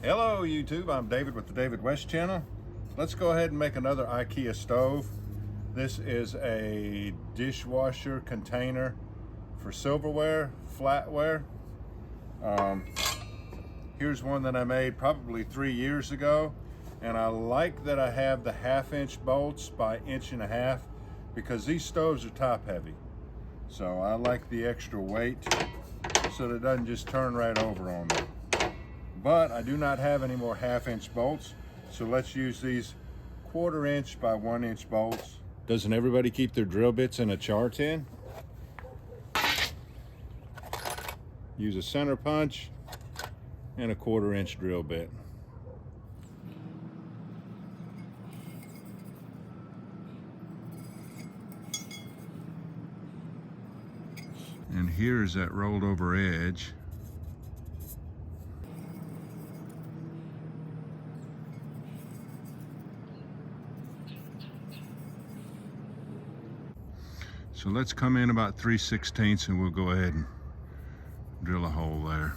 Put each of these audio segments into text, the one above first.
Hello YouTube, I'm David with the David West channel. Let's go ahead and make another IKEA stove. This is a dishwasher container for silverware, flatware. Here's one that I made probably 3 years ago, and I like that I have the 1/2-inch bolts by 1.5 inches because these stoves are top heavy. So I like the extra weight so that it doesn't just turn right over on me. But I do not have any more 1/2-inch bolts, so let's use these 1/4 inch by 1 inch bolts. Doesn't everybody keep their drill bits in a char tin? Use a center punch and a 1/4 inch drill bit. And here's that rolled over edge. So let's come in about 3/16 and we'll go ahead and drill a hole there.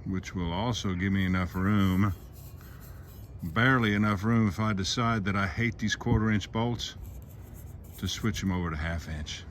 Which will also give me enough room, barely enough room if I decide that I hate these 1/4 inch bolts, to switch them over to 1/2 inch.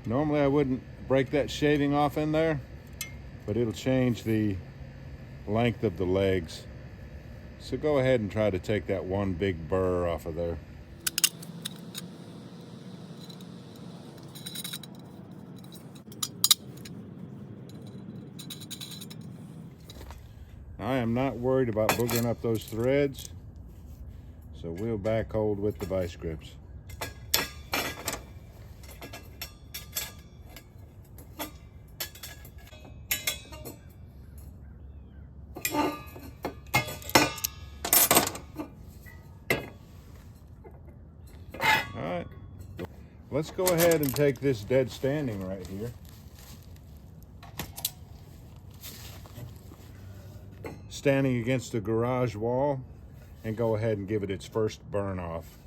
Normally I wouldn't break that shaving off in there, but it'll change the length of the legs. So go ahead and try to take that one big burr off of there. I am not worried about boogering up those threads, so we'll back hold with the vice grips. Alright, let's go ahead and take this dead standing right here. Standing against the garage wall, and go ahead and give it its first burn off.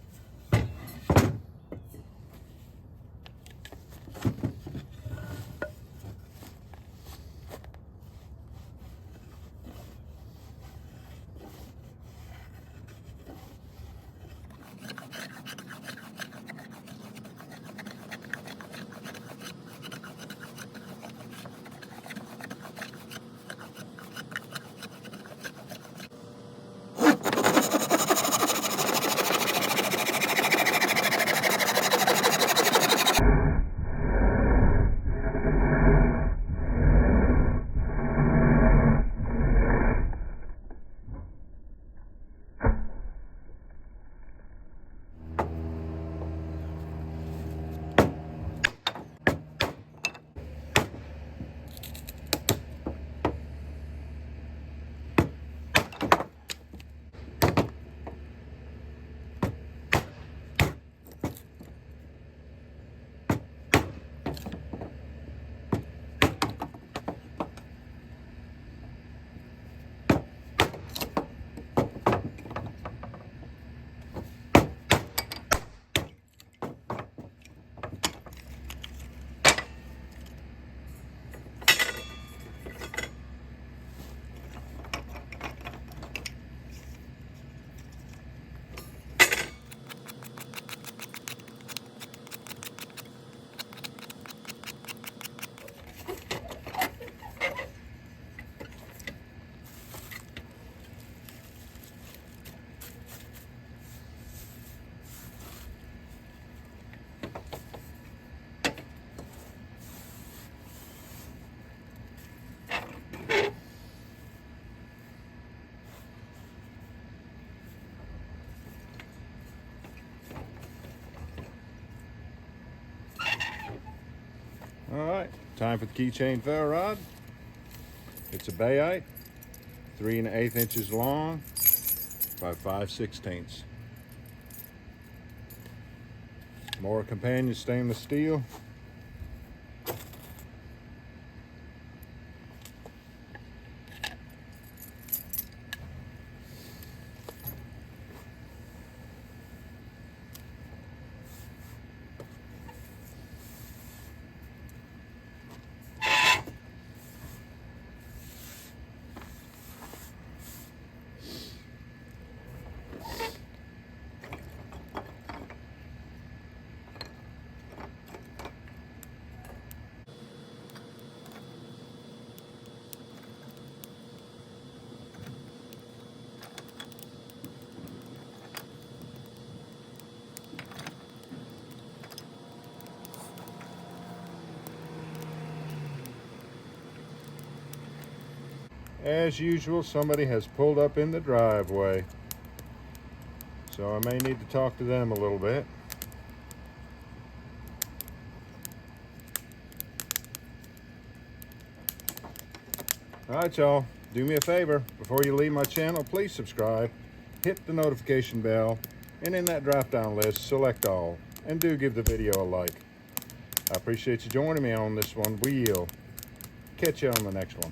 Time for the keychain ferro rod. It's a bayite, 3 1/8 inches long by 5/16. Mora companion stainless steel. As usual, somebody has pulled up in the driveway, so I may need to talk to them a little bit. Alright y'all, do me a favor, before you leave my channel, please subscribe, hit the notification bell, and in that drop down list, select all, and do give the video a like. I appreciate you joining me on this one. We'll catch you on the next one.